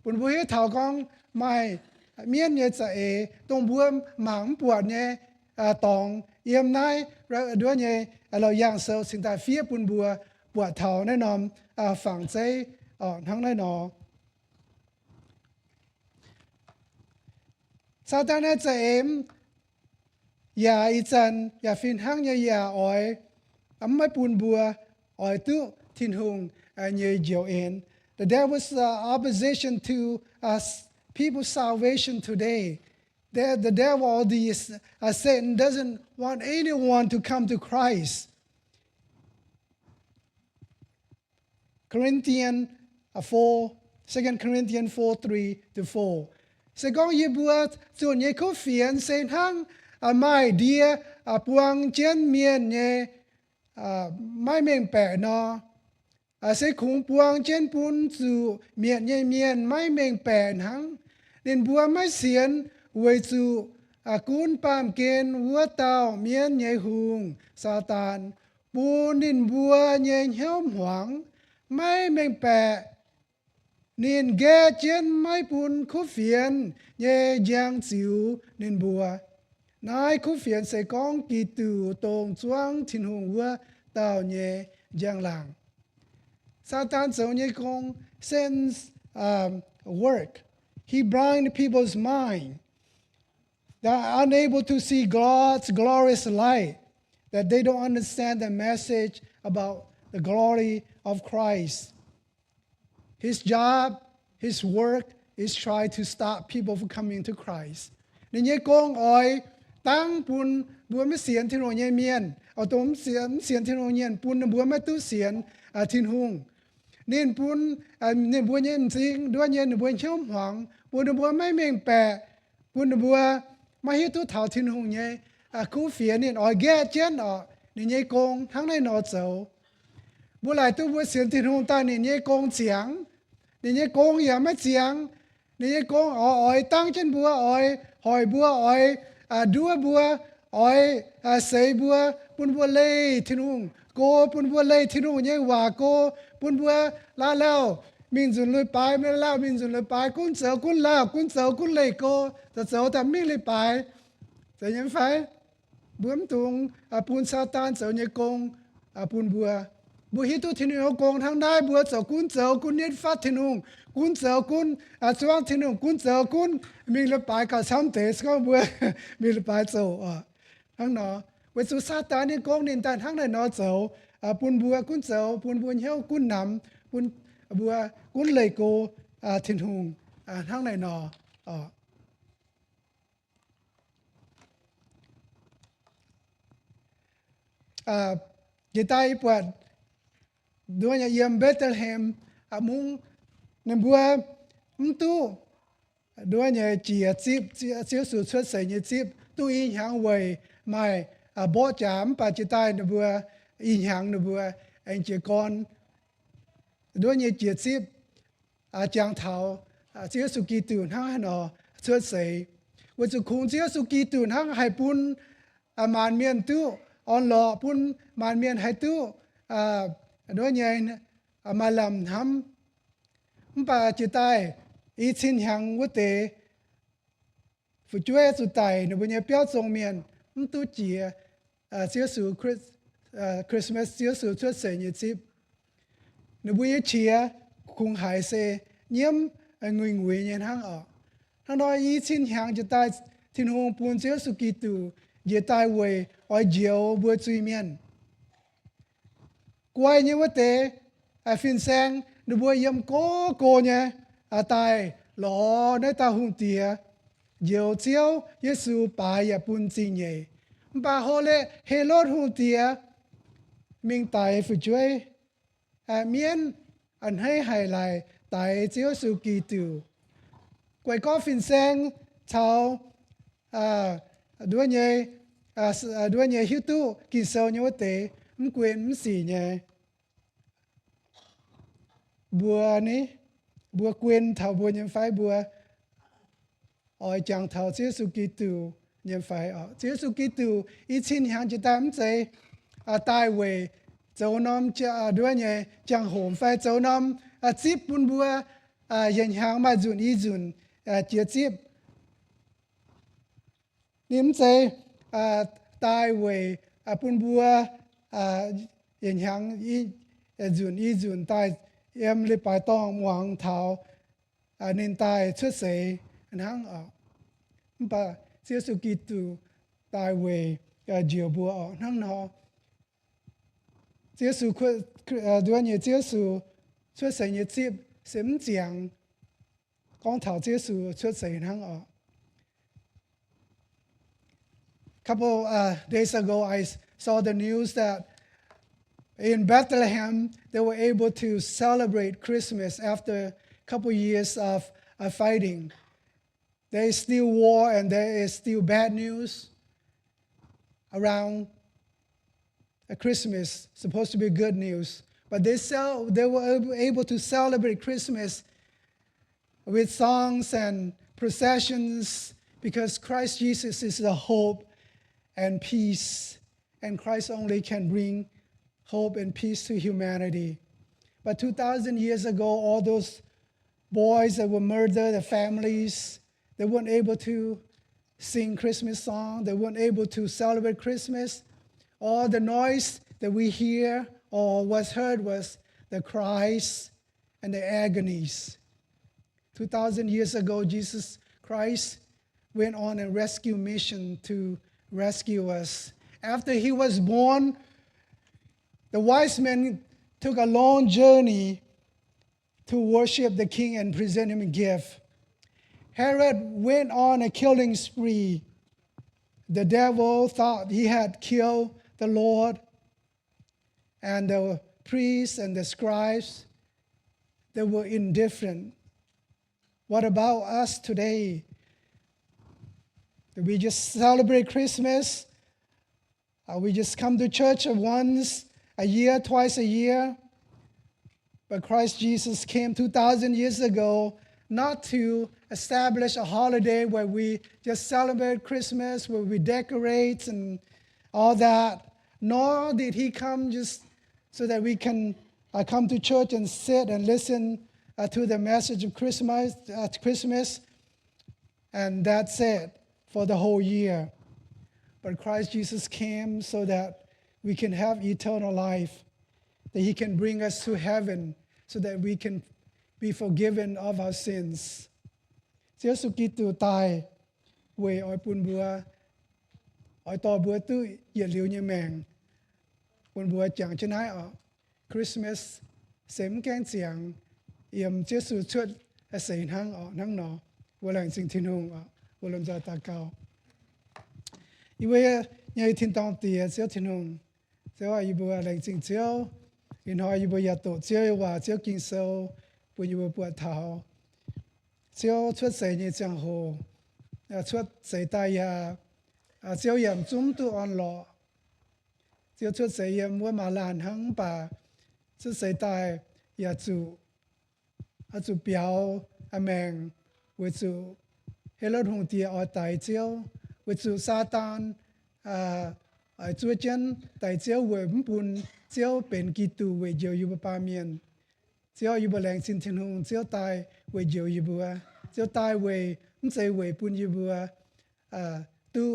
When we thảo con mai miên nhẹ chạy tông buông mảng bùa nhẹ tòng yếm nai đứa nhẹ là yang sâu sinh tại phía bùn bùa bùa thảo này nòm phẳng chế thằng này nọ. Satan này chạy ya ít chân ya phiền hăng ya ỏi mấy bùn bùa ỏi tu thiên hùng nhẹ diệu en. The devil's opposition to people's salvation today. The devil, or Satan, doesn't want anyone to come to Christ. Corinthians 4, 2 Corinthians 4, 3-4. Sẽ có như bữa cho nhé có phiền sen hăng mai dia buông chén miên nhé mai mình bẻ nó sẽ khung buông chén bún zu miên nhé miên mai mình bẻ hăng nên bữa mai xiên với zu cún pam kiên vua tàu miên nhé hùng Satan bún nên bữa nhé hiếu hoang mai mình bẻ nên ghé trên mai bún khu phiền nhé giang chiếu nên bùa nai khu phiền sẽ con kỳ tử tông choang thiên hùng vua tàu nhé giang làng Satan so nhé con sends work. He blind people's mind. They are unable to see God's glorious light. That they don't understand the message about the glory of Christ. His job, his work is try to stop people from coming to Christ. Nên nhé con oi tăng bún bùa mới xiên thiên hùng nhé miên. Ở tôm xiên thiên hùng nhé bún bùa mới tu xiên thiên hùng. Nên bún nên bùa nhé mting đua nhé bùa hiếu hoang bùa bùa mới mình bẻ bùa bùa mà hiếu tu thảo thiên hùng nhé cú phiền nên oi ghé chén ở nên nhé con tháng này nó走. Bùa lại tu bùa xiên thiên hùng ta nên nhé con chiang nên nhé con ya mới chiang nên nhé con oi tăng trên bùa oi hỏi bùa oi đua bùa oi xây bùa bùn bùa lê thiên hùng cô bùn bùa lê thiên hùng nhé hòa cô bùn bùa la lao mình dùng lưỡi bài mình lao mình dùng lưỡi bài cún sầu cún lao cún sầu cún lê cô thật sầu ta mình lưỡi bài thế nhưng phải bướm tung bùn Satan sầu nhé con bùn bùa bùa hít tu thiên hùng con thằng này bùa sầu cún nhiệt phát thiên hùng cún sầu cún choang thiên hùng cún sầu cún mình lưỡi bài cả sáu thế sao bùa mình lưỡi bài sầu thằng nó với số Satan nên con nên ta thằng này nó sầu bùn bùa cún sầu bùn bùa hiếu cún nằm bùn bùa cún lầy cô thiên hùng thằng này nó cái tay bùa đua nhà yếm Bethlehem mung nên bùa tu đua nhà chia chip sự xuất xảy như chip tu in hàng về mai bỏ chạm bà chỉ tay nó bùa in hàng nó bùa anh chỉ con đôi như chia chip giang thảo chia su kỳ tử hăng nó xuất xảy với sự khung chia su kỳ tử hăng hay bún màn miền tu on lọ bún màn miền hay tu đôi như mà làm hâm bà chỉ tay ít xin hàng quốc tế phụ chúa su tay nó bây giờ biểu song miền tu chia chia su Christ Christmas Chúa sự xuất sinh nhật dịp nếu bây chia cùng hải xe nhiễm người người nhân hàng ở hắn nói ý xin hàng cho ta thiên hùng buồn Chúa sự kỳ tù giờ tai về ở chiều bữa truy miên quay như vậy thế phiên sang nếu bây yếm cô nhé tai lọ nơi ta hùng tía chiều chiều Giêsu bài buồn chi nhẹ bà hồ lệ hệ lót hùng tía mình tại phụ chuối miễn anh hay lại tại Chúa sự kỳ tử quay có phiên sang chào đua nhẹ hiếu tu kỳ sâu như thế không quên gì nhé bùa ní bùa quên thảo bùa nhân phải bùa ở chẳng thảo Chúa sự kỳ tử nhân phải ở Chúa sự kỳ tử ý xin hàng chỉ tám giây tai về dấu năm đua nhẹ chẳng hồn phải dấu năm chip bún bùa hiện hàng mà dùn ý dùn chia chip niệm say tai về bún bùa hiện hàng ý dùn tai em lấy bài tông hoàng thảo nên tai xuất世hàng ở bà Chúa sự kỳ tử tai về chiều bùa ở hàng nó Chúa sự đua nhẹ Chúa sự xuất世nhật dịp sớm giảng con thảo Chúa sự xuất世hàng ở couple days ago, I saw the news that in Bethlehem, they were able to celebrate Christmas after a couple years of fighting. There is still war and there is still bad news around Christmas, supposed to be good news. But they were able to celebrate Christmas with songs and processions because Christ Jesus is the hope and peace, and Christ only can bring hope and peace to humanity. But 2,000 years ago, all those boys that were murdered, the families, they weren't able to sing Christmas songs. They weren't able to celebrate Christmas. All the noise that we hear or was heard was the cries and the agonies. 2,000 years ago, Jesus Christ went on a rescue mission to rescue us. After he was born, the wise men took a long journey to worship the king and present him a gift. Herod went on a killing spree. The devil thought he had killed the Lord, and the priests and the scribes, they were indifferent. What about us today? Do we just celebrate Christmas? We just come to church once a year, twice a year? But Christ Jesus came 2,000 years ago not to establish a holiday where we just celebrate Christmas, where we decorate and all that. Nor did he come just so that we can come to church and sit and listen to the message of Christmas, and that's it for the whole year. But Christ Jesus came so that we can have eternal life, that he can bring us to heaven so that we can be forgiven of our sins. Chúa Giêsu Kitô tài về ở buồn bùa ở to bùa tư nhiệt liều như mèng buồn bùa chẳng chân ai ở Christmas sớm kén chẳng yểm Chúa Giêsu xuất ở sấy hang ở năng nọ vô lành sinh thiên hùng ở vô làm gia ta cao. Iwe nhai thiên tông tìa Chúa thiên hùng Chúa ai bùa lành sinh Chúa in hỏi bùa ya tổ Chúa và Chúa kinh sâu bùa bùa thảo Chúa xuất世như chẳng hồ xuất世đại ya Chúa yểm chúng tu on lọ Chúa xuất世yểm mua mà lan hăng bà xuất世đại ya chủ chủ biểu mèng với chủ hệ luật hùng tiệt ở tại Chúa với chủ sa tan Chúa chân tại Chúa với bùn Chúaเป็นกิตูvới Chúaอยู่บาmiền Chúaอยู่บแรงสินthiên hùng Chúaตายvới Chúaอยู่บัวChúaตายvớiไม่ใช่với bùnอยู่บัวตู้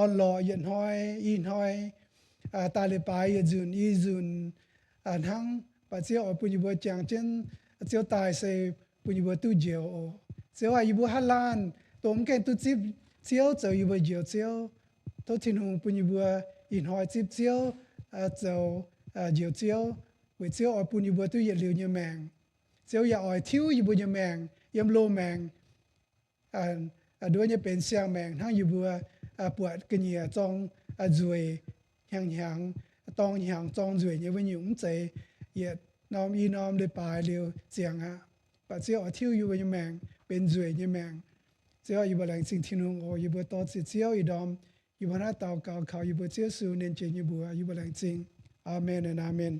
on lọยันห้อยอินห้อย ta lệ bài dùn y dùn hăng bà chiếu ở bùn bùa chẳng trên chiếu tài sẽ bùn bùa tu diệu chiếu ai bùa Hà Lan tôm cái tu chip chiếu cho bùa diệu chiếu tôi tin hùng bùn bùa in hỏi chip chiếu cho diệu chiếu với chiếu ở bùn bùa tu diệu liều như mèng chiếu ya ở thiếu bùa như mèng yếm lô mèng đối nhưเป็นเสียงแมงทั้งอยู่บัวปวดกันเหยียจองจุยhàngตองhàngจองจุยเนี่ยวันหยุ่งใจเหยียดน้อมอีน้อมเลยปลายเร็วเสียงฮะปัจเจียวทิ้วอยู่บนแมงเป็นจุยเนี่ยแมงเจียวอยู่บนแหล่งสิ่งที่นุ่งโออยู่บนต้นเจียวอีดอมอยู่บนหน้าเตาเก่าเขาอยู่บนเจียวสูเน้นเจอยู่บัวอยู่บนแหล่งจริงอาเมนอาเมน